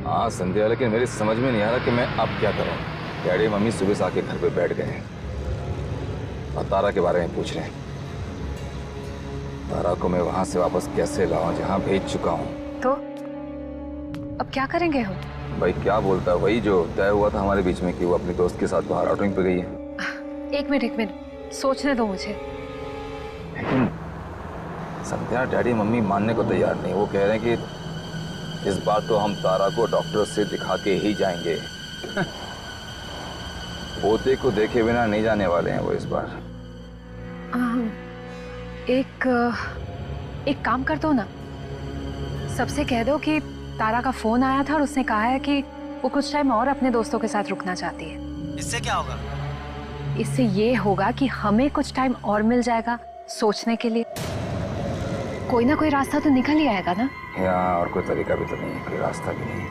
हाँ संध्या, लेकिन मेरी समझ में नहीं आ रहा कि मैं अब क्या करूँ। डैडी मम्मी सुबह से आके घर पे बैठ गए हैं और तारा के बारे में पूछ रहे हैं। तारा को मैं वहां से वापस कैसे लाऊं जहां भेज चुका हूँ। तो अब क्या करेंगे हम? भाई क्या बोलता है, वही जो तय हुआ था हमारे बीच में कि वो अपने दोस्त के साथ बाहर आउटिंग पे गई है। एक मिनट सोचने दो मुझे। लेकिन संध्या, डैडी मम्मी मानने को तैयार नहीं। वो कह रहे हैं कि इस बार तो हम तारा को डॉक्टर से दिखा के ही जाएंगे। पोते को देखे बिना नहीं जाने वाले हैं वो इस बार। एक काम कर दो ना, सबसे कह दो कि तारा का फोन आया था और उसने कहा है कि वो कुछ टाइम और अपने दोस्तों के साथ रुकना चाहती है। इससे क्या होगा? इससे ये होगा कि हमें कुछ टाइम और मिल जाएगा सोचने के लिए। कोई ना कोई रास्ता तो निकल ही आएगा ना। यहाँ और कोई तरीका भी तो नहीं है, कोई रास्ता भी नहीं है।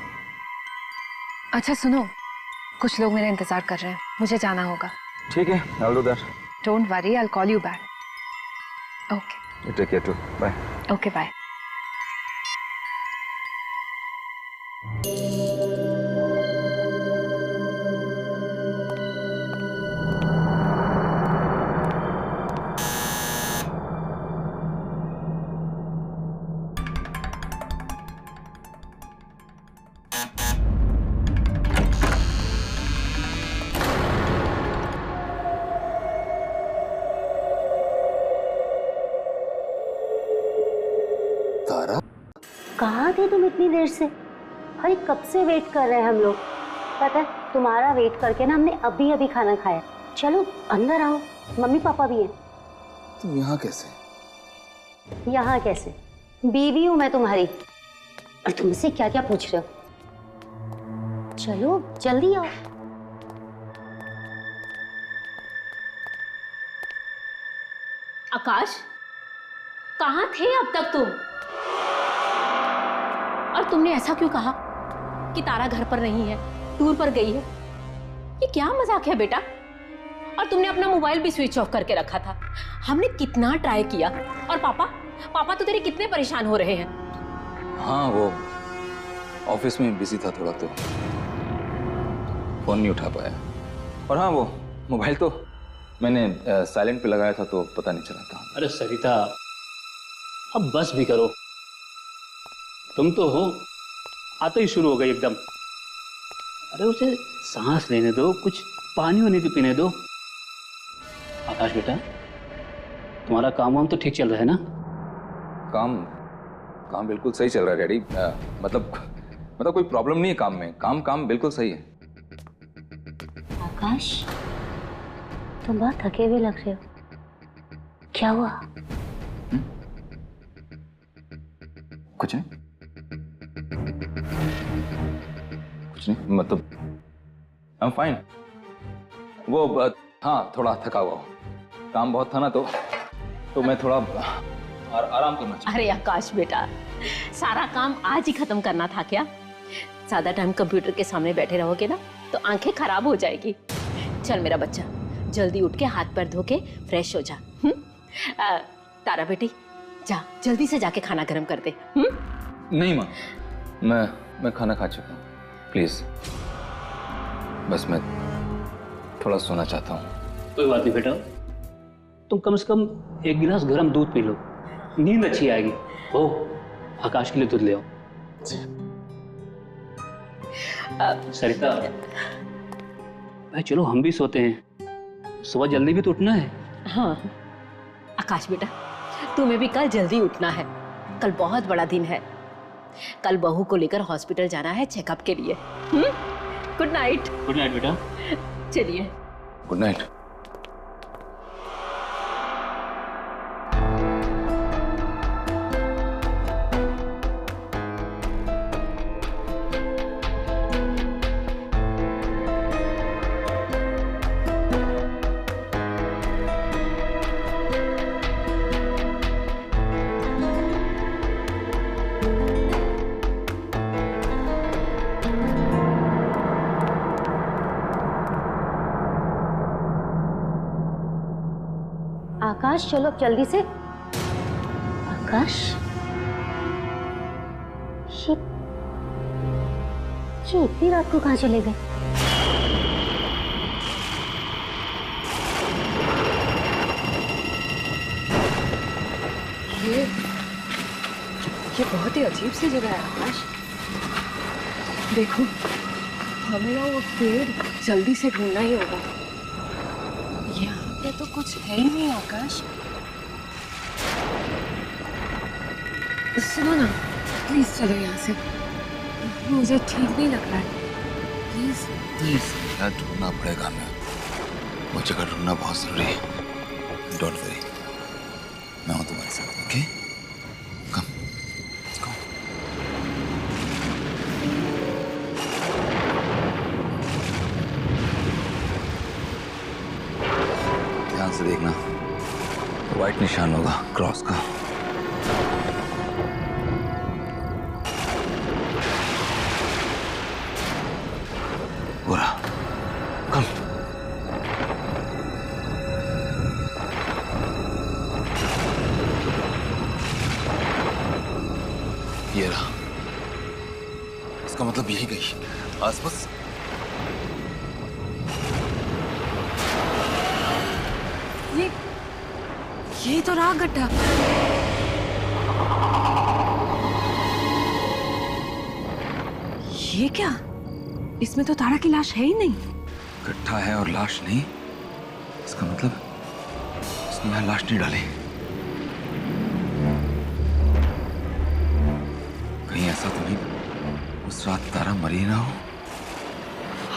अच्छा सुनो, कुछ लोग मेरा इंतजार कर रहे हैं, मुझे जाना होगा। ठीक है, I'll do that. Don't worry, I'll call you back. Okay. You take care too. Bye. Okay, bye. तारा, कहाँ थे तुम इतनी देर से? अरे कब से वेट कर रहे हैं हम लोग। पता है तुम्हारा वेट करके ना हमने अभी अभी खाना खाया। चलो अंदर आओ, मम्मी पापा भी हैं। तुम यहाँ कैसे? यहाँ कैसे? बीवी हूँ मैं तुम्हारी, और तुमसे क्या क्या पूछ रहे हो। चलो जल्दी आओ। आकाश, कहाँ थे अब तक तुम? और तुमने ऐसा क्यों कहा कि तारा घर पर नहीं है, टूर पर गई है? ये क्या मजाक है बेटा? और तुमने अपना मोबाइल भी स्विच ऑफ करके रखा था। हमने कितना ट्राई किया, और पापा तो तेरे कितने परेशान हो रहे हैं। हाँ, वो ऑफिस में बिजी था थोड़ा, तो फोन नहीं उठा पाया। और हाँ, वो मोबाइल तो मैंने साइलेंट पे लगाया था, तो पता नहीं चला कहाँ। अरे सरिता, अब बस भी करो। तुम तो हो, आते ही शुरू हो गई एकदम। अरे उसे सांस लेने दो, कुछ पानी वानी तो पीने दो। आकाश बेटा, तुम्हारा काम वाम तो ठीक चल रहा है ना? काम बिल्कुल सही चल रहा है डैडी। मतलब कोई प्रॉब्लम नहीं है काम में। काम बिल्कुल सही है। आकाश, तुम बहुत थके हुए लग रहे हो, क्या हुआ? कुछ नहीं, मतलब आई एम फाइन। वो हाँ, थोड़ा थका हुआ हूँ, काम बहुत था ना, तो मैं थोड़ा आराम करना चाहता। अरे आकाश बेटा, सारा काम आज ही खत्म करना था क्या? ज्यादा टाइम कंप्यूटर के सामने बैठे रहोगे ना तो आंखें खराब हो जाएगी। चल मेरा बच्चा, जल्दी उठ के हाथ पैर धो के फ्रेश हो जा। तारा बेटी, जा जल्दी से जाके खाना गर्म कर दे। नहीं माँ, मैं खाना खा चुका हूँ। प्लीज, बस मैं थोड़ा सोना चाहता हूँ। कोई बात नहीं बेटा, तुम कम से कम एक गिलास गर्म दूध पी लो, नींद अच्छी आएगी। ओ, आकाश के लिए दूध ले आओ। सरिता भाई, चलो हम भी सोते हैं, सुबह जल्दी भी तो उठना है। हाँ आकाश बेटा, तुम्हें भी कल जल्दी उठना है। कल बहुत बड़ा दिन है। कल बहू को लेकर हॉस्पिटल जाना है चेकअप के लिए। Good night. गुड नाइट बेटा। चलिए, गुड नाइट। आकाश चलो अब जल्दी से। आकाश, जी इतनी रात को कहाँ चले गए? ये बहुत ही अजीब सी जगह है आकाश। देखो, हमें ना वो पेड़ जल्दी से ढूंढना ही होगा। यहाँ पे तो कुछ है ही नहीं आकाश। सुनो ना, प्लीज चलो यहाँ से, मुझे ठीक नहीं लग रहा है। प्लीज प्लीज यार, ढूंढना पड़ेगा हमें। वो जगह ढूंढना बहुत जरूरी है। डोंट वरी, मैं हूं तुम्हारे साथ। Okay, come let's go. ध्यान से देखना, व्हाइट निशान होगा क्रॉस का। पूरा कम। ये रहा, इसका मतलब यही गई आसपास। ये तो रहा गड्ढा। ये क्या? इसमें तो तारा की लाश है ही नहीं। गड्ढा है और लाश नहीं, इसका मतलब उसने यहाँ लाश नहीं डाली। कहीं ऐसा तो नहीं उस रात तारा मरी ना हो?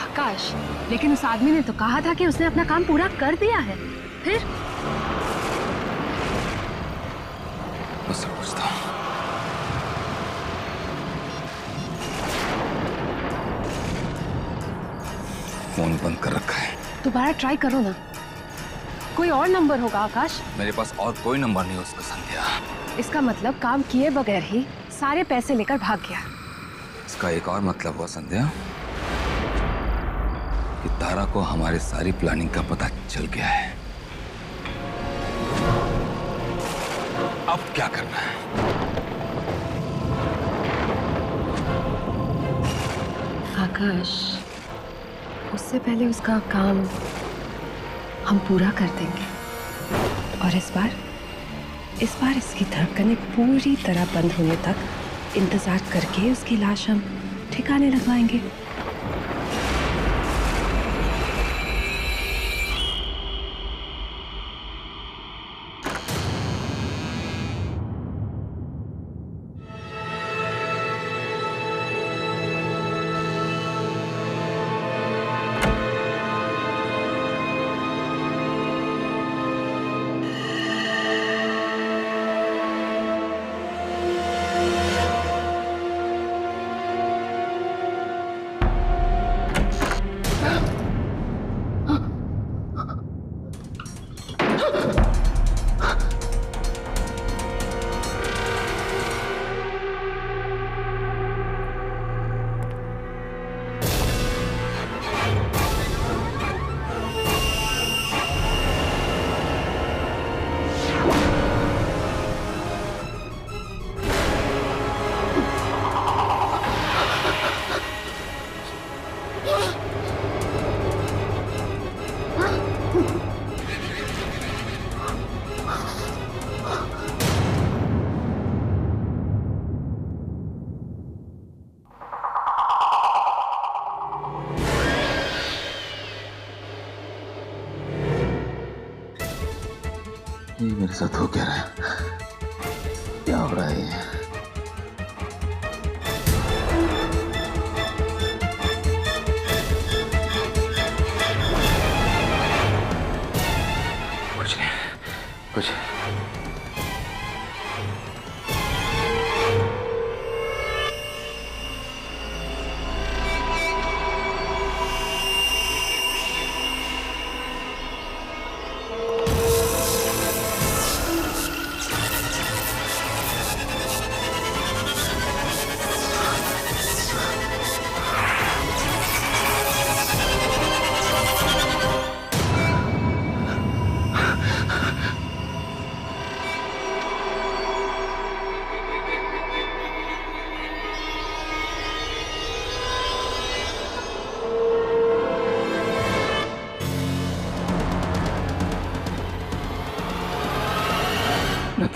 आकाश, लेकिन उस आदमी ने तो कहा था कि उसने अपना काम पूरा कर दिया है। फिर उससे पूछता हूँ। फोन बंद कर रखा है। दोबारा ट्राई करो ना, कोई और नंबर होगा आकाश। मेरे पास और कोई नंबर नहीं उसका संध्या। इसका मतलब काम किए बगैर ही सारे पैसे लेकर भाग गया। इसका एक और मतलब हुआ संध्या कि तारा को हमारे सारी प्लानिंग का पता चल गया है। अब क्या करना है? आकाश, उससे पहले उसका काम हम पूरा कर देंगे। और इस बार इसकी धड़कनें पूरी तरह बंद होने तक इंतजार करके उसकी लाश हम ठिकाने लगवाएंगे। ये मेरे साथ हो क्या रहा है? क्या हो रहा है ये? कुछ नहीं, कुछ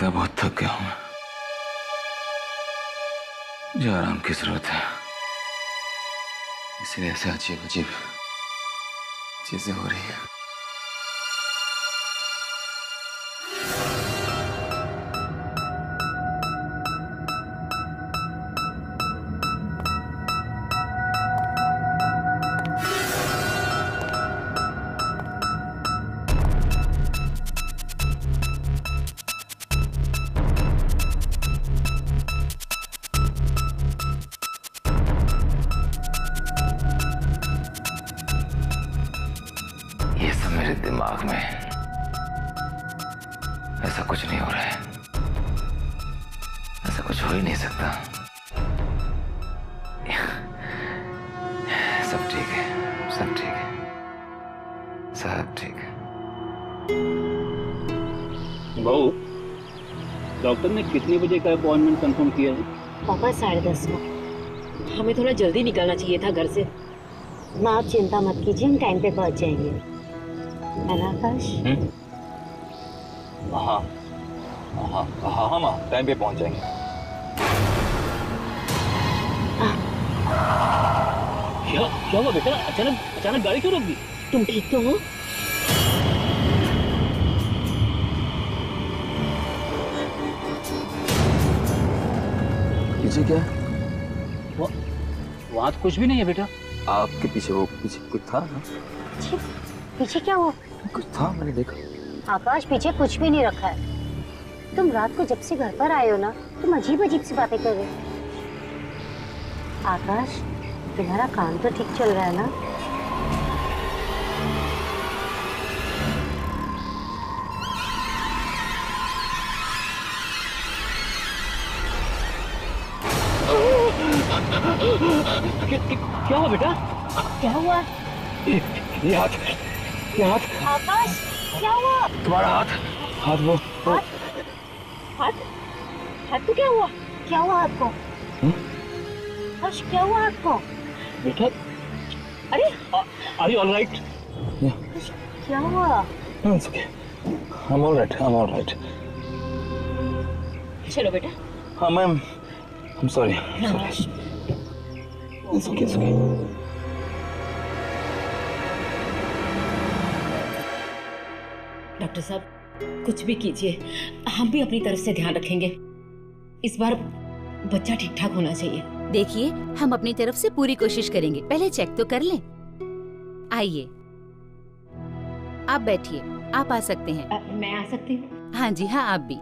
लगता है बहुत थक गया हूं मैं। मुझे आराम की जरूरत है, इसलिए ऐसे अजीब अजीब चीजें हो रही है। मेरे दिमाग में ऐसा कुछ नहीं हो रहा है, ऐसा कुछ हो ही नहीं सकता। सब ठीक है, सब ठीक है, सब ठीक है। बहू, डॉक्टर ने कितने बजे का अपॉइंटमेंट कंफर्म किया है? पापा 10:30 को। हमें थोड़ा जल्दी निकलना चाहिए था घर से। माँ आप चिंता मत कीजिए, हम टाइम पे पहुंच जाएंगे, है ना आकाश? हाँ हाँ हाँ हाँ माँ, टाइम पे पहुंच जाएंगे। क्या हुआ बेटा? अचानक गाड़ी क्यों रोक दी? तुम ठीक तो हो? पीछे क्या? वहाँ तो कुछ भी नहीं है बेटा। आपके पीछे वो पीछे कुछ था ना? पीछे क्या हुआ? कुछ था, मैंने देखा। आकाश पीछे कुछ भी नहीं रखा है। तुम रात को जब से घर पर आए हो ना, तुम अजीब अजीब सी बातें कर रहे हो। आकाश, तुम्हारा काम तो ठीक चल रहा है ना? क्या हुआ बेटा? क्या हुआ? ये हाथ आकाश, क्या हुआ? तुम्हारा हाथ वो हाथ तो क्या हुआ? क्या हुआ हाथ को? आकाश, क्या हुआ हाथ को? बेटा, अरे आर यू ऑल राइट? क्या हुआ? It's okay. I'm all right. चलो बेटा। हाँ ma'am, I'm sorry. It's okay. Doctor साहब, कुछ भी कीजिए, हम भी अपनी तरफ से ध्यान रखेंगे। इस बार बच्चा ठीक ठाक होना चाहिए। देखिए, हम अपनी तरफ से पूरी कोशिश करेंगे। पहले चेक तो कर लें। आइए, आप बैठिए, आप आ सकते हैं। मैं आ सकती हूँ? हाँ जी हाँ, आप भी।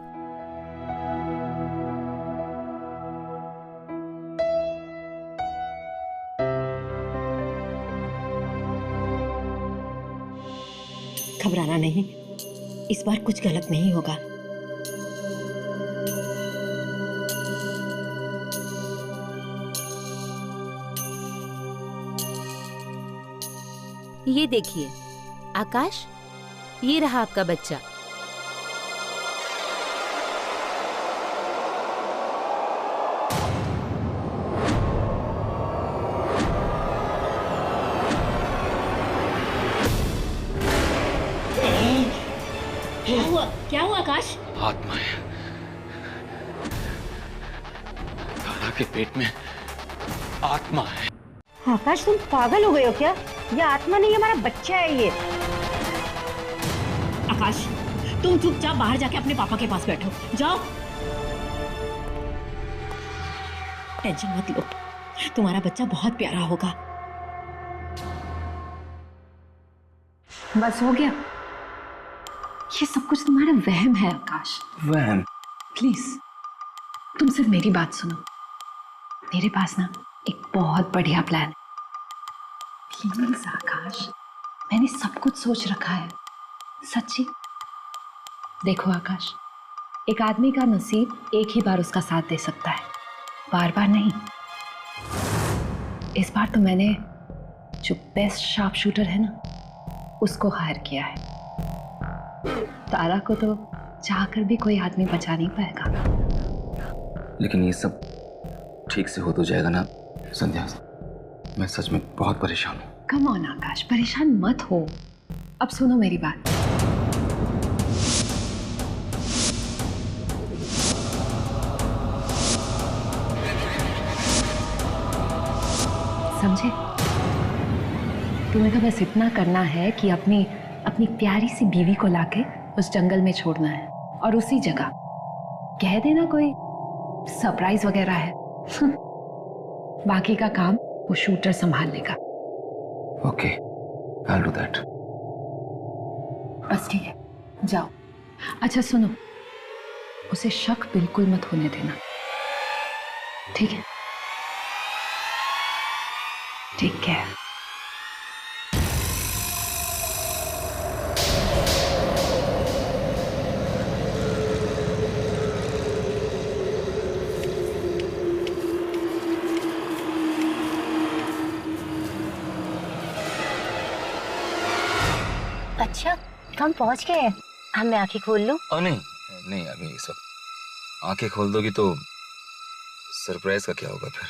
घबराना नहीं, इस बार कुछ गलत नहीं होगा। ये देखिए आकाश, ये रहा आपका बच्चा। क्या हुआ आकाश? आत्मा है, दादा के पेट में आत्मा है। आकाश, तुम पागल हो गए हो क्या? ये आत्मा नहीं, हमारा बच्चा है ये। आकाश, तुम चुपचाप बाहर जाके अपने पापा के पास बैठो, जाओ। टेंशन मत लो, तुम्हारा बच्चा बहुत प्यारा होगा। बस हो गया। ये सब कुछ तुम्हारा वहम है आकाश। वहम? प्लीज तुम सिर्फ मेरी बात सुनो। मेरे पास ना एक बहुत बढ़िया प्लान है। प्लीज आकाश, मैंने सब कुछ सोच रखा है, सच्ची। देखो आकाश, एक आदमी का नसीब एक ही बार उसका साथ दे सकता है, बार बार नहीं। इस बार तो मैंने जो बेस्ट शार्प शूटर है ना, उसको हायर किया है। तारा को तो चाहकर भी कोई आदमी बचा नहीं पाएगा। लेकिन ये सब ठीक से हो तो जाएगा ना संध्या? मैं सच में बहुत परेशान हूँ। कम ऑन आकाश, परेशान मत हो। अब सुनो मेरी बात। समझे? तुम्हें तो बस इतना करना है कि अपनी अपनी प्यारी सी बीवी को लाके उस जंगल में छोड़ना है और उसी जगह कह देना कोई सरप्राइज वगैरह है। बाकी का काम वो शूटर संभाल लेगा। Okay, I'll do that. बस ठीक है, जाओ। अच्छा सुनो, उसे शक बिल्कुल मत होने देना, ठीक है? ठीक है। अच्छा, हम पहुंच गए। अब मैं आंखें खोल लूं? नहीं नहीं, अभी इस वक्त आंखें खोल दोगी तो सरप्राइज का क्या होगा फिर?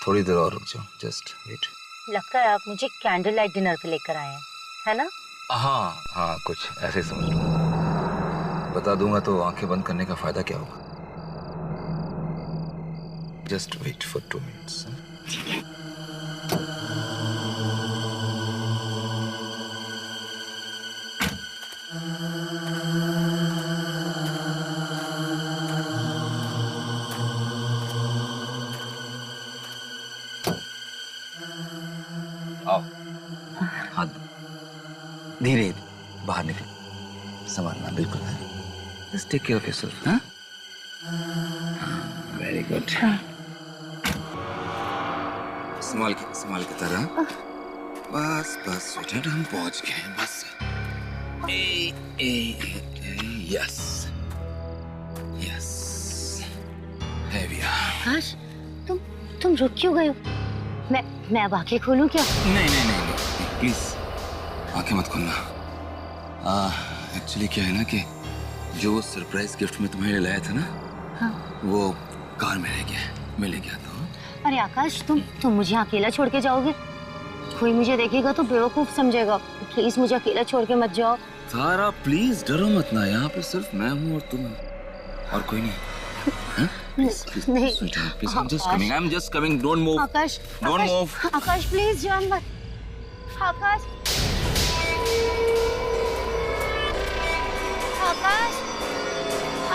थोड़ी देर और रुक जाओ, जस्ट वेट। लगता है आप मुझे कैंडल लाइट डिनर पे लेकर आए हैं, है ना? हाँ हाँ, कुछ ऐसे समझ लो। बता दूंगा तो आंखें बंद करने का फायदा क्या होगा? Just wait for 2 minutes. ठीक है। आओ, हाथ धीरे बाहर निकलो, संभालना बिल्कुल। Just take care of yourself. हाँ, वेरी गुड। संभाल के तरह। बस बस बेटा, हम पहुंच गए हैं, बस। यस यस, है भी। आकाश, तुम रुक क्यों गए हो? मैं अब आंखें खोलूं क्या? नहीं, प्लीज आंखें मत खोलना। एक्चुअली क्या है ना कि जो सरप्राइज गिफ्ट में तुम्हें लाया था ना, हाँ। वो कार में रह गया, मैं ले गया था। अरे आकाश, तुम मुझे अकेला छोड़ के जाओगे? कोई मुझे देखेगा तो बेवकूफ समझेगा। प्लीज मुझे अकेला छोड़ के मत जाओ। तारा प्लीज डरो मत ना, यहाँ पे सिर्फ मैं हूँ और तुम, और कोई नहीं। Please, नहीं। sweetheart, please, I'm just coming, don't move. Akash, Don't move. Akash please जाओ मत। आकाश, आकाश,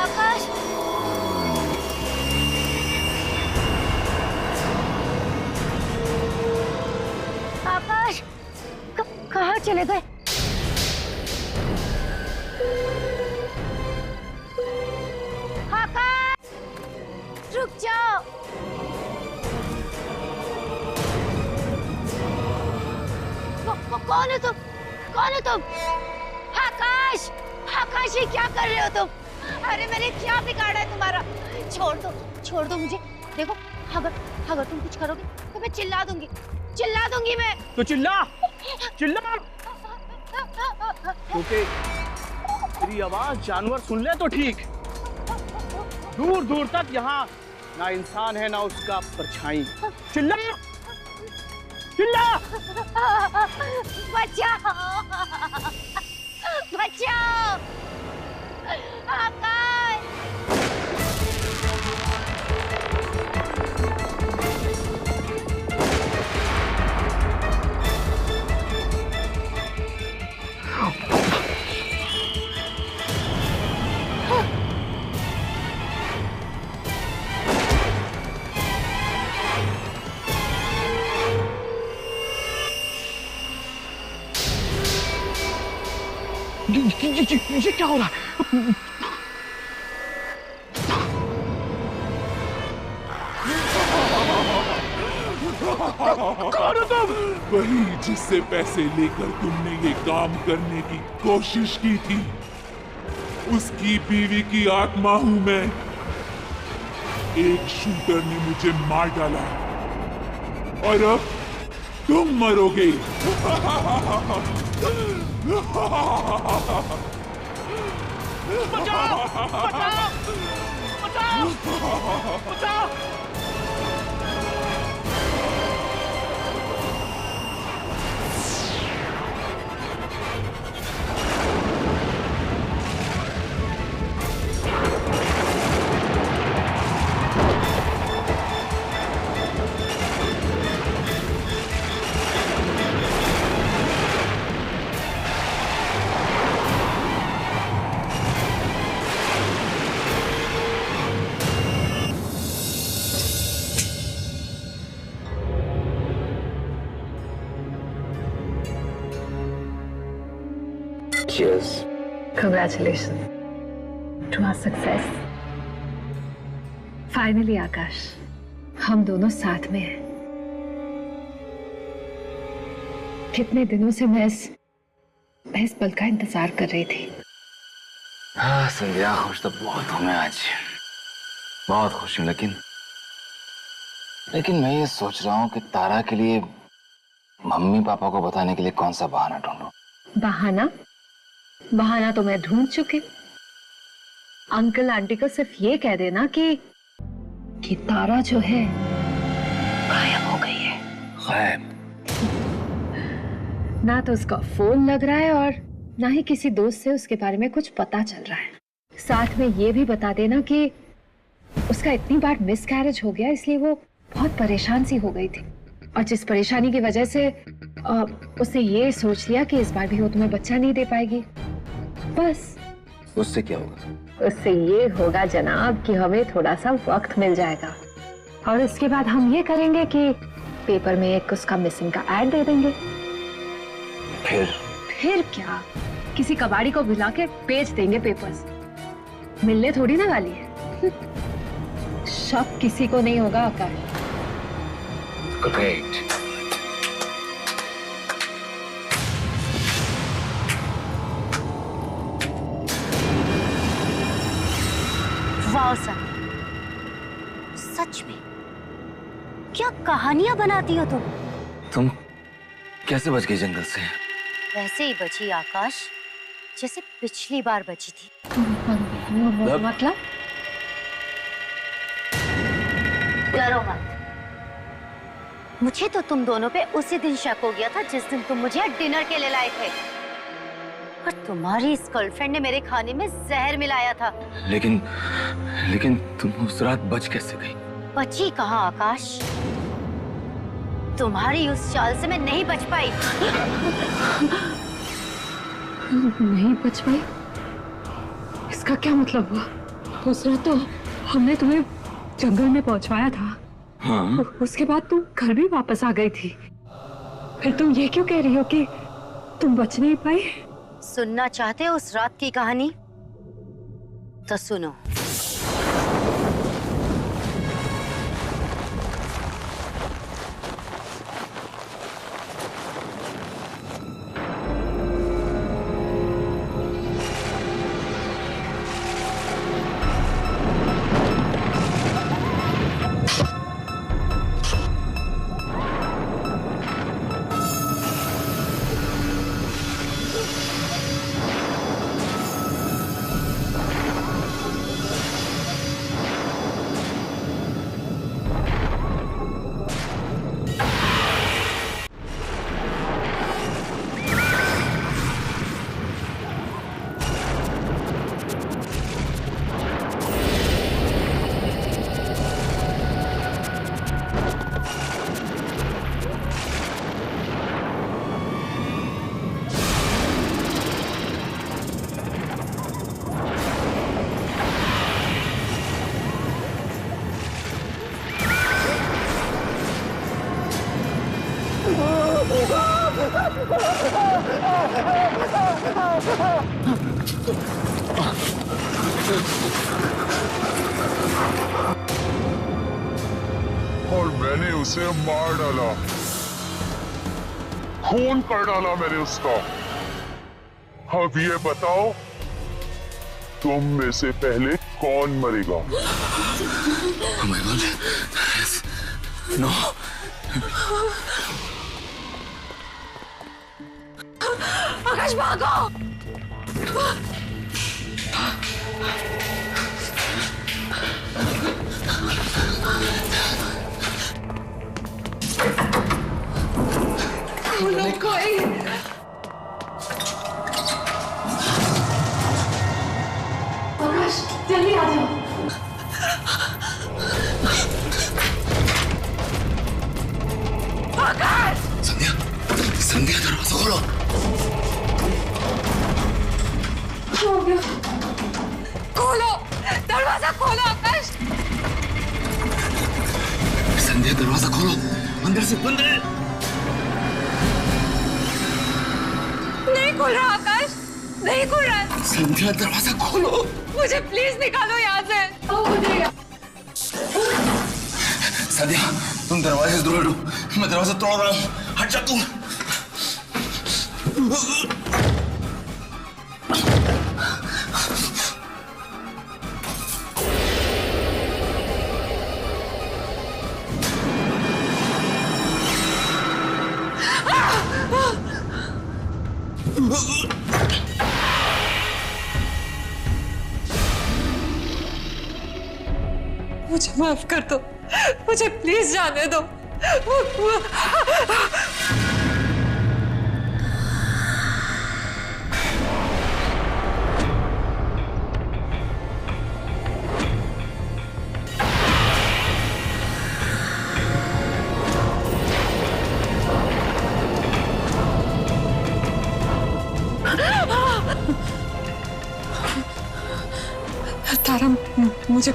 आकाश, आकाश, कहाँ चले गए? रुक जाओ। कौन है तुम? कौन है तुम? आकाश, आकाश, ये क्या कर रहे हो तुम? अरे मैंने क्या बिगाड़ा है तुम्हारा? छोड़ दो मुझे। देखो, अगर तुम कुछ करोगे तो मैं चिल्ला दूंगी मैं। तो चिल्ला क्योंकि तेरी आवाज जानवर सुन ले तो ठीक। दूर दूर तक यहाँ ना इंसान है ना उसका परछाई। चिल्ला बचाओ आकाश। ये क्या हो रहा है? कौन हो तुम? वही जिससे पैसे लेकर तुमने ये काम करने की कोशिश की थी, उसकी बीवी की आत्मा हूं मैं। एक शूटर ने मुझे मार डाला और अब तुम मरोगे। बचाओ! बचाओ! बचाओ! बचाओ! Cheers. Congratulations to our success. Finally आकाश, हम दोनों साथ में हैं। कितने दिनों से मैं इस पल का इंतजार कर रही थी। हाँ संध्या, खुश तो बहुत हूँ मैं आज, बहुत खुश हूँ। लेकिन मैं ये सोच रहा हूँ कि तारा के लिए मम्मी पापा को बताने के लिए कौन सा बहाना ढूंढूं। बहाना तो मैं ढूंढ चुकी। अंकल आंटी को सिर्फ ये कह देना कि तारा जो है गायब हो गई है। गायब? ना तो उसका फोन लग रहा है और ना ही किसी दोस्त से उसके बारे में कुछ पता चल रहा है। साथ में ये भी बता देना कि उसका इतनी बार मिसकैरेज हो गया, इसलिए वो बहुत परेशान सी हो गई थी और जिस परेशानी की वजह से उसने ये सोच लिया कि इस बार भी वो तुम्हें बच्चा नहीं दे पाएगी। बस उससे क्या होगा? उससे ये होगा जनाब कि हमें थोड़ा सा वक्त मिल जाएगा और इसके बाद हम ये करेंगे कि पेपर में एक उसका मिसिंग का ऐड दे देंगे। फिर क्या, किसी कबाड़ी को बुला के बेच देंगे पेपर्स। मिलने थोड़ी ना वाली है। शक किसी को नहीं होगा आकाश। Great. वाह सर, सच में क्या कहानियां बनाती हो तुम कैसे बच गई जंगल से? वैसे ही बची आकाश जैसे पिछली बार बची थी। मतलब? डरो मत, मुझे तो तुम दोनों पे उसी दिन शक हो गया था जिस दिन तुम मुझे डिनर के लिए लाए थे और तुम्हारी इस गर्लफ्रेंड ने मेरे खाने में जहर मिलाया था। लेकिन तुम उस रात बच कैसे गई? बची कहाँ आकाश, तुम्हारी उस चाल से मैं नहीं बच पाई। नहीं बच पाई? इसका क्या मतलब हुआ? उस रात तो हमने तुम्हें जंगल में पहुंचवाया था। हाँ? उसके बाद तुम घर भी वापस आ गई थी। फिर तुम ये क्यों कह रही हो कि तुम बच नहीं पाई? सुनना चाहते हो उस रात की कहानी? तो सुनो। और मैंने उसे मार डाला, खून कर डाला मैंने उसका। अब ये बताओ, तुम में से पहले कौन मरेगा? नो। आकाश भागो! कोई आकाश, जल्दी आ जाओ। आकाश! संध्या दरवाजा खोलो। खोलो, दरवाजा खोलो आकाश। संध्या दरवाजा खोलो, अंदर से बंद है। नहीं खुल रहा आकाश, नहीं खोल रहा है। संध्या दरवाजा खोलो। मुझे प्लीज निकालो यहाँ से। संध्या तुम दरवाजे से दूर हटो, मैं दरवाजा तोड़ रहा हूँ, हट जा तुम। मुझे माफ कर दो, मुझे प्लीज जाने दो। तारा, मुझे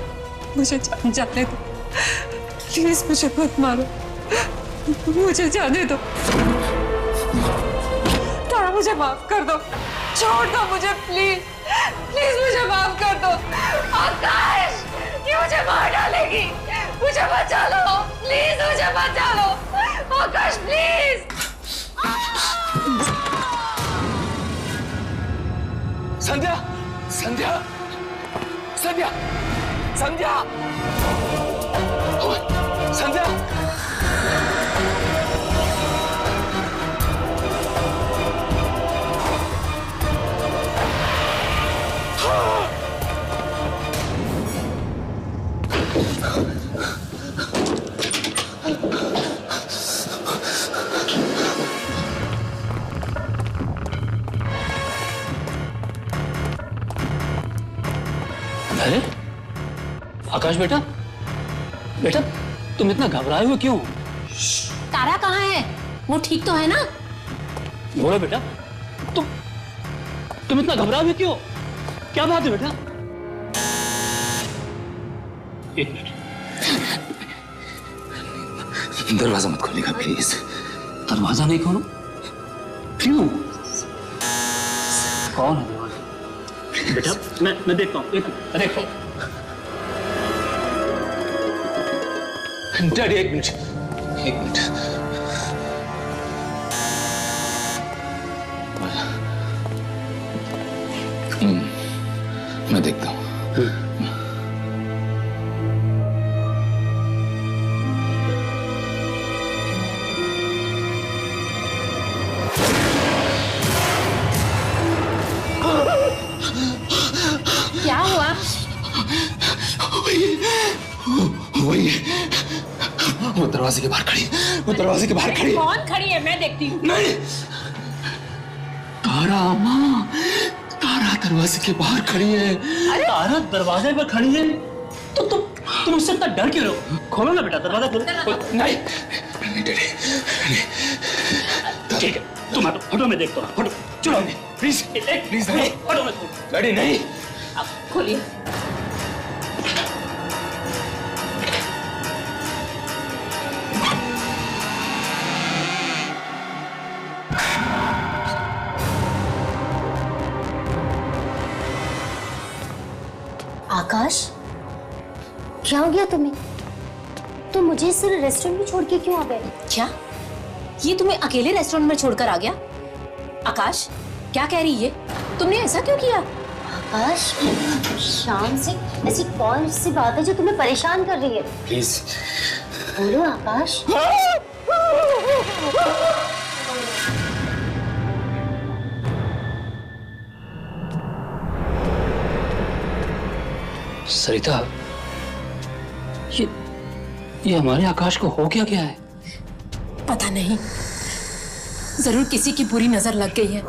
जाने दो प्लीज, मुझे मत मारो, मुझे जाने दो। तारा मुझे माफ कर दो, छोड़ दो मुझे प्लीज, प्लीज मुझे माफ कर दो। आकाश, ये मुझे मार डालेगी, मुझे बचा लो प्लीज, मुझे बचा लो आकाश प्लीज। संध्या, संध्या, संध्या, संध्या, ओए, संध्या। अरे आकाश बेटा, बेटा तुम इतना घबराए हुए क्यों? तारा कहाँ है? वो ठीक तो है ना? बोलो बेटा, तुम इतना घबराए हुए क्यों? क्या बात है बेटा? एक मिनट, दरवाजा मत खोलिएगा प्लीज। दरवाजा नहीं खोलो? क्यों? कौन है दरवाजा? बेटा मैं देखता हूँ, देखो। डैडी एक मिनट, एक मिनट। मैं देखता हूँ। क्या हुआ? वही वो दरवाजे के बाहर खड़ी, वो दरवाजे के बाहर खड़ी। कौन खड़ी है? मैं देखती हूँ। नहीं, तारा माँ, तारा दरवाजे के बाहर खड़ी है। तारा दरवाजे पर खड़ी है तो तुम उससे इतना डर क्यों रहो? खोलो ना बेटा, दरवाजा खोलो। नहीं, नहीं डैडी, ठीक है, तुम हटो, मैं देखता हूँ। हटो, चलो प्लीज, प्लीज नहीं, हटो मत। डैडी नहीं। अब खोलिए। आकाश, क्या हो गया तुम्हें? तुम मुझे सिर्फ रेस्टोरेंट में छोड़ के क्यों आ गए? क्या ये तुम्हें अकेले रेस्टोरेंट में छोड़कर आ गया? आकाश, क्या कह रही है? तुमने ऐसा क्यों किया? आकाश, शाम से ऐसी कौन सी बात है जो तुम्हें परेशान कर रही है? प्लीज बोलो आकाश। सरिता, ये हमारे आकाश को हो क्या है? पता नहीं, जरूर किसी की बुरी नजर लग गई है।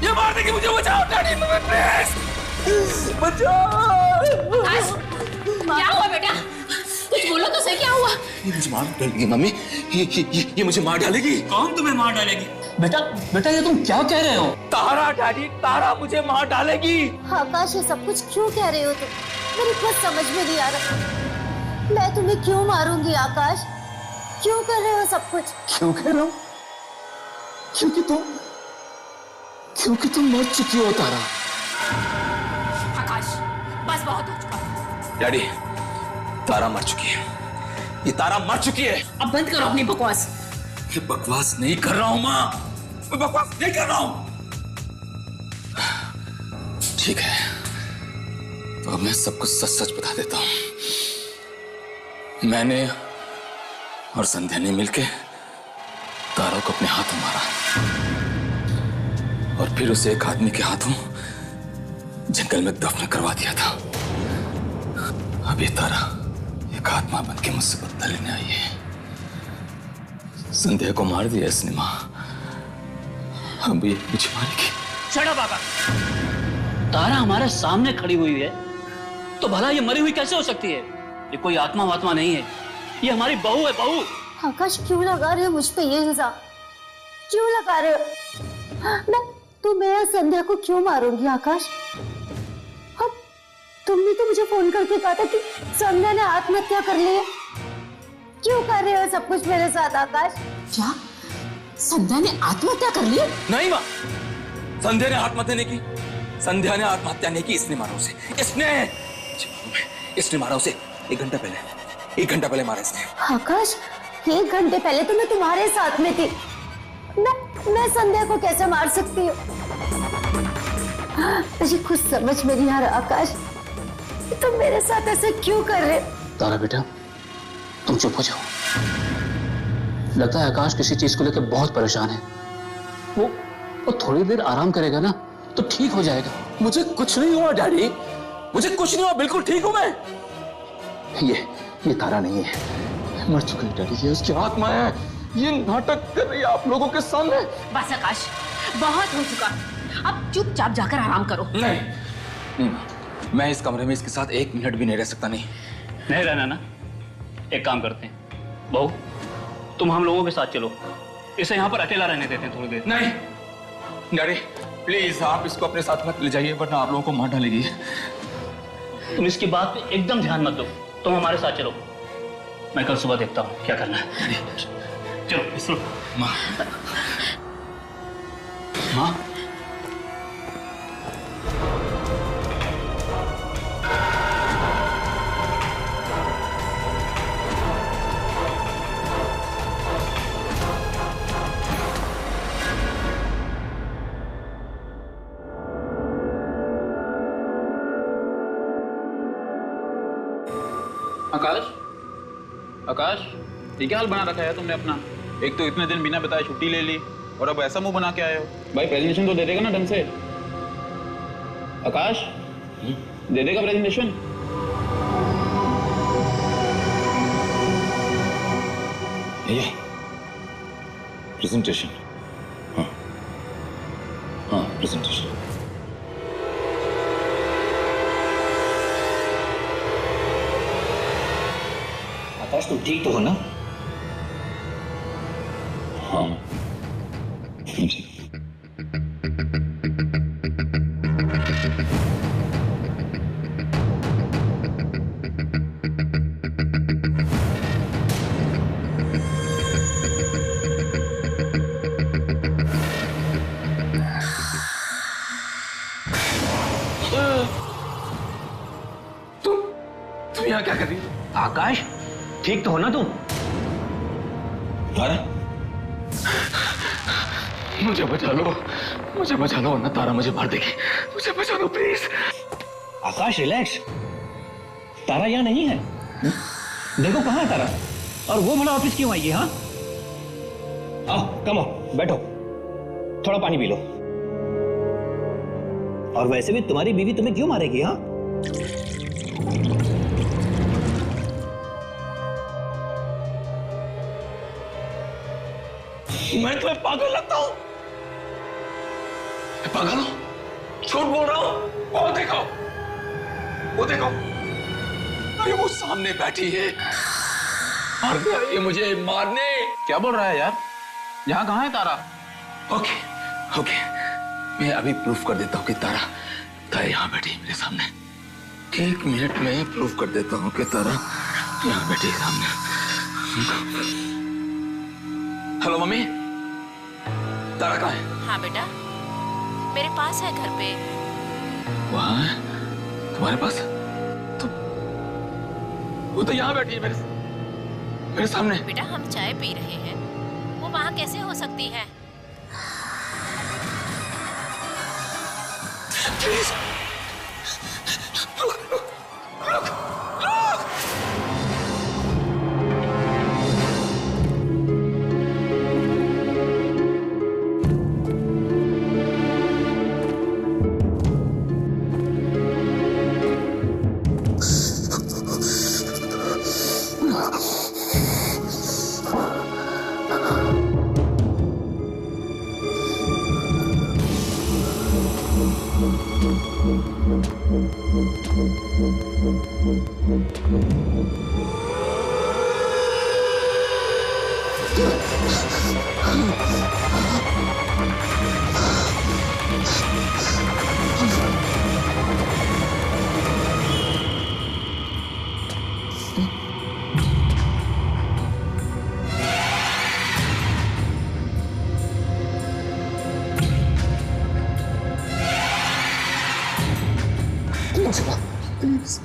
ये मार देगी मुझे, बचाओ डैडी, प्लीज बचाओ। क्या हुआ बेटा? कुछ बोलो तो सही, क्या हुआ? ये मुझे मार डालेगी मम्मी, ये मुझे मार डालेगी। कौन तुम्हें मार डालेगी? बेटा बेटा ये तुम क्या कह रहे हो? तारा डैडी, तारा मुझे मार डालेगी। आकाश, ये सब कुछ क्यों कह रहे हो तुम? मेरी कुछ समझ में नहीं आ रहा। मैं तुम्हें क्यों मारूंगी आकाश? क्यों कर रहे हो सब कुछ? क्यों कह रहा हूँ? क्योंकि तुम मर चुकी हो तारा। आकाश, बस बहुत हो चुका। डैडी, तारा मर चुकी है, ये तारा मर चुकी है। अब बंद करो अपनी बकवास। ये बकवास नहीं कर रहा हूं माँ, मैं बकवास नहीं कर रहा हूं। ठीक है, तो अब मैं सब कुछ सच सच बता देता हूं। मैंने और संध्या ने मिलके तारा को अपने हाथों मारा और फिर उसे एक आदमी के हाथों जंगल में दफन करवा दिया था। अब ये तारा एक आत्मा बन के मुझसे बदला लेने आई है। संध्या को मार दिया इसने माँ, अब ये मुझे मारेगी। शट अप आकाश, तारा हमारे सामने खड़ी हुई है तो भला ये मरी हुई कैसे हो सकती है? ये कोई आत्मा वात्मा नहीं है, ये हमारी बहू है, बहू। आकाश, क्यों लगा रहे हो मुझ पे ये इल्जाम? क्यों लगा रहे हो? मैं या संध्या को क्यों मारूंगी आकाश? अब तुमने तो मुझे फोन करके कहा था कि संध्या ने आत्महत्या कर ली है। क्यों कर रहे हो सब कुछ मेरे साथ आकाश? क्या संध्या ने आत्महत्या कर ली? नहीं माँ, संध्या ने आत्महत्या नहीं की। संध्या ने आत्महत्या नहीं की, इसने मारा उसे। इसने मारा उसे 1 घंटा पहले। 1 घंटा पहले मारा इसने। आकाश, 1 घंटे पहले तो मैं तुम्हारे साथ में थी। मैं संध्या को कैसे मार सकती हूँ? मुझे कुछ समझ में नहीं आ रहा आकाश, तुम मेरे साथ ऐसे क्यों कर रहे? तारा बेटा, तुम चुप हो जाओ। लगता है आकाश किसी चीज को लेकर बहुत परेशान है। वो थोड़ी देर आराम करेगा ना तो ठीक हो जाएगा। मुझे कुछ नहीं हुआ डैडी, मुझे कुछ नहीं हुआ, बिल्कुल ठीक हूं मैं। ये तारा नहीं है, मर चुकी है डैडी, ये उसकी आत्मा है। ये नाटक कर रही है आप लोगों के सामने। बस आकाश, बहुत हो चुका, अब चुपचाप जाकर आराम करो। नहीं, मैं इस कमरे में इसके साथ 1 मिनट भी नहीं रह सकता। नहीं रहना ना, एक काम करते हैं, बहू तुम हम लोगों के साथ चलो, इसे यहाँ पर अकेला रहने देते हैं थोड़ी देर। नहीं डैडी, प्लीज आप इसको अपने साथ मत ले जाइए, वरना आप लोगों को मार डालेगी। तुम इसकी बात पे एकदम ध्यान मत दो, तुम हमारे साथ चलो, मैं कल सुबह देखता हूँ क्या करना है। चलो इसरो। माँ, माँ, आकाश, आकाश, ये क्या हाल बना रखा है तुमने अपना? एक तो इतने दिन बिना बताए छुट्टी ले ली और अब ऐसा मुंह बना के आए हो। भाई प्रेजेंटेशन तो दे देगा ना ढंग से? आकाश, दे देगा प्रेजेंटेशन? ये प्रेजेंटेशन, हाँ हाँ प्रेजेंटेशन। आकाश, तुम ठीक तो हो ना? हाँ जी। तुम यहाँ क्या कर रही हो? आकाश, ठीक तो हो ना तुम? तारा, मुझे बचा लो, वरना तारा मुझे मार देगी। मुझे बचा लो प्लीज। आकाश रिलैक्स, तारा यहाँ नहीं है। देखो कहाँ है तारा, और वो भला ऑफिस क्यों आई है? हाँ, आओ कम आओ, बैठो, थोड़ा पानी पी लो। और वैसे भी तुम्हारी बीवी तुम्हें क्यों मारेगी? हाँ, मैं तुम्हें पागल लगता हूं? पागल हो? झूठ बोल रहा हूँ। वो देखो, वो देखो, अरे वो सामने बैठी है, मारने आई है मुझे, मारने। क्या बोल रहा है यार? यहाँ कहाँ है तारा? ओके ओके, मैं अभी प्रूफ कर देता हूँ कि तारा यहाँ बैठी है मेरे सामने। 1 मिनट में प्रूफ कर देता हूँ कि तारा यहाँ बैठी है सामने। हेलो मम्मी, तारा कहाँ है? हाँ बेटा, मेरे पास है घर पे। वहाँ है? तुम्हारे पास? तो वो तो यहाँ बैठी है मेरे सामने। बेटा हम चाय पी रहे हैं, वो वहाँ कैसे हो सकती है? प्लीज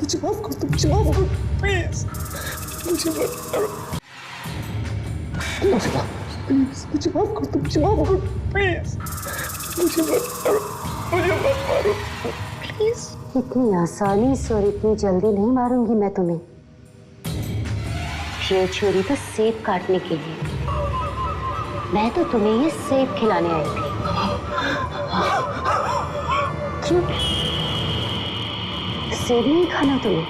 मुझे माफ कर दो, मुझे माफ करो प्लीज, मुझे मत करो, मुझे माफ कर दो, मुझे माफ करो प्लीज, मुझे मत करो, मुझे मत मारो प्लीज। इतनी आसानी से और इतनी जल्दी नहीं मारूंगी मैं तुम्हें। ये छुरी तो सेब काटने के लिए, मैं तो तुम्हें ये सेब खिलाने आई थी। क्यों सेब नहीं खाना तुम्हें?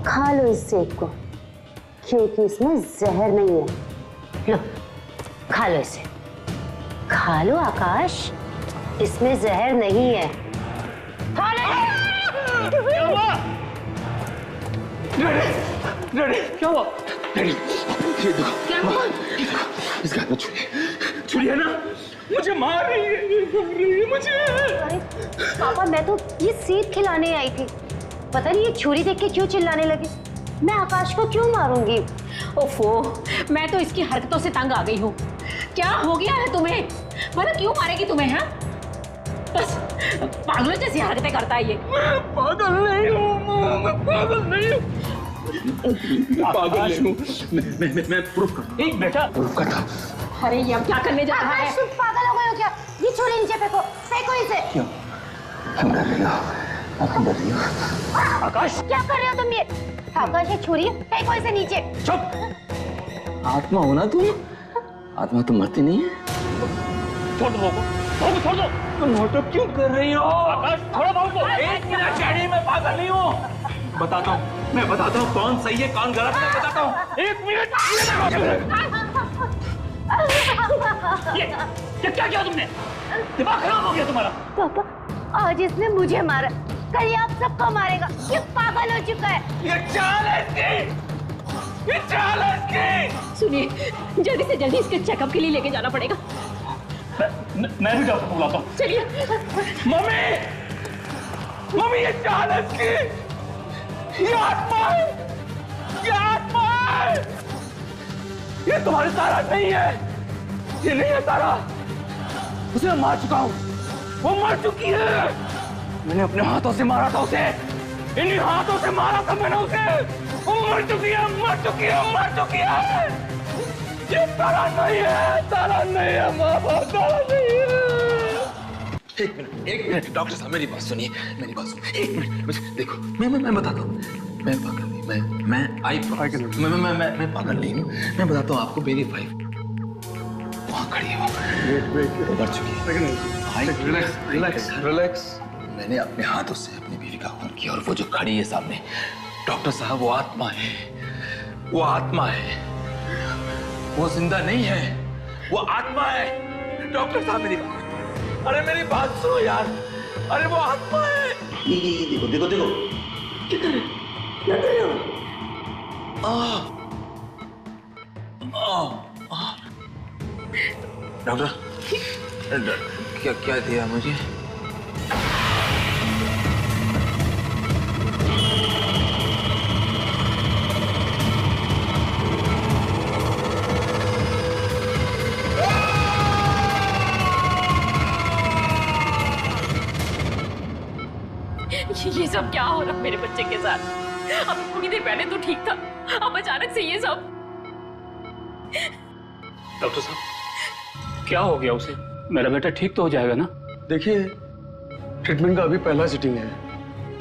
खा लो इस सेब को, क्योंकि इसमें जहर नहीं है। लो खा लो इसे, खा लो आकाश, इसमें जहर नहीं है। खा लो। क्या हुआ? क्या हुआ? ये देखो, क्या हुआ? इसका हाथ में छुरी है ना? मुझे मार रही है, मुझे। अरे पापा, मैं तो ये सेब खिलाने आई थी, पता नहीं ये छुरी देख के क्यों चिल्लाने लगी। मैं आकाश को क्यों मारूंगी? ओफो, मैं तो इसकी हरकतों से तंग आ गई हूँ। क्या हो गया है तुम्हें? मतलब क्यों मारेगी तुम्हें? है बस पागलों जैसी हरकतें करता है ये। मैं पागल नहीं हूँ, मैं पागल नहीं हूँ, पागल नहीं हूँ, मैं प्रूफ करता हूँ। एक बेटा प्रूफ करता हूँ। अरे ये अब क्या करने जा रहा है? आकाश, तुम पागल हो गए हो क्या? ये छुरी नीचे फेंको, फेंको इसे। क्यों डर रही हो? आप डर रही हो? आकाश, क्या कर रहे हो तुम ये? आकाश, ये छुरी है, फेंको इसे नीचे। चुप। आत्मा हो ना तुम? आत्मा तो मरती नहीं है। छोड़ दो छोड़ दो। तुम नाटक क्यों कर रही हो? आकाश थोड़ा बाबू, 1 मिनट चैनी, मैं पागल नहीं हूँ। बताता हूँ, मैं बताता हूँ कौन सही है कौन गलत है, बताता हूँ। 1 मिनट। ये क्या किया तुमने? दिमाग खराब हो गया तुम्हारा? पापा, आज इसने मुझे मारा, कल ये आप सबको मारेगा। ये पागल हो चुका है। ये चाल है इसकी, ये चाल है इसकी। सुनिए, जल्दी से जल्दी इसके चेकअप के लिए लेके जाना पड़ेगा। मैं भी डॉक्टर को बुलाता हूँ। चलिए। मम्मी ये चाल है इसकी, ये आत्मा है, ये आत्मा है। ये तुम्हारी तारा नहीं है, ये नहीं है तारा, उसे मैं मार चुका हूँ, वो मर चुकी है। मैंने अपने हाथों से मारा था उसे, इन्हीं हाथों से मारा था मैंने उसे। वो मर चुकी है, मर चुकी है, मर चुकी है। ये तारा नहीं है, तारा नहीं है, माँ बाप तारा नहीं है। एक मिनट डॉक्टर साहब, मेरी बात सुनिए, मेरी बात सुनिए। 1 मिनट मुझे देखो, मैं बताता हूँ, मैं पागल नहीं, मैं पागल नहीं हूँ। मैं बताता हूँ आपको, मेरी वाइफ वहाँ खड़ी है, वो मर चुकी है। रिलैक्स। मैंने अपने हाथों से अपनी बीवी का खून किया, और वो जो खड़ी है सामने, डॉक्टर साहब, वो आत्मा है, वो आत्मा है, वो जिंदा नहीं है, वो आत्मा है। डॉक्टर साहब मेरी बात, अरे मेरी बात सुनो यार, अरे वो आत्मा है। ये देखो देखो देखो, क्या कर रहे हो? डॉक्टर क्या क्या दिया मुझे? ये सब क्या हो रहा मेरे बच्चे के साथ? अभी थोड़ी देर पहले तो ठीक था, अब अचानक से ये सब। डॉक्टर साहब क्या हो गया उसे? मेरा बेटा ठीक तो हो जाएगा ना? देखिए, ट्रीटमेंट का अभी पहला सिटिंग है।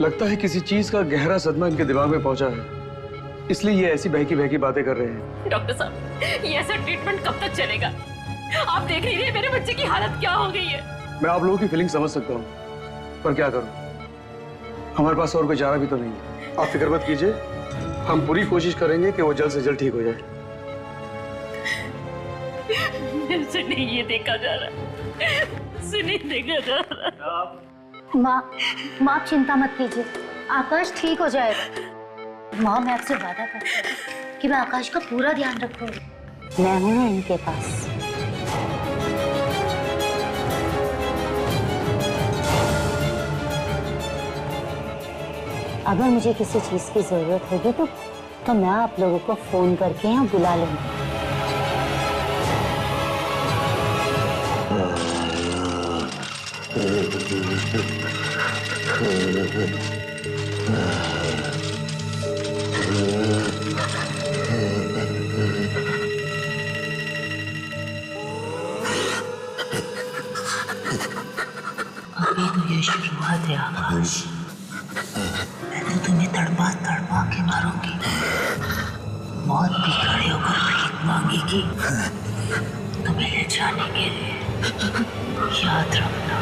लगता है किसी चीज का गहरा सदमा इनके दिमाग में पहुंचा है, इसलिए ये ऐसी बहकी बहकी बातें कर रहे हैं। डॉक्टर साहब, ये ऐसा ट्रीटमेंट कब तक चलेगा? आप देख नहीं रहे मेरे बच्चे की हालत क्या हो गई है? मैं आप लोगों की फीलिंग समझ सकता हूँ, पर क्या करूँ, हमारे पास और कोई चारा भी तो नहीं है। आप फिक्र मत कीजिए, हम पूरी कोशिश करेंगे कि वो जल्द से जल्द ठीक हो जाए। मेरे से नहीं ये देखा जा रहा, से नहीं देखा जा रहा। माँ आप चिंता मत कीजिए, आकाश ठीक हो जाएगा। माँ मैं आपसे वादा करती हूँ कि मैं आकाश का पूरा ध्यान रखूंगी। मैं हूँ ना इनके पास। अगर मुझे किसी चीज की जरूरत होगी तो मैं आप लोगों को फोन करके यहाँ बुला लूंगी। अभी तो ये शुरुआत है आकाश, मैं तो तुम्हें तड़पा तड़पा के मारूंगी। मौत भी खड़े होकर भीख मांगेगी तुम्हें ले जाने के लिए, याद रखना।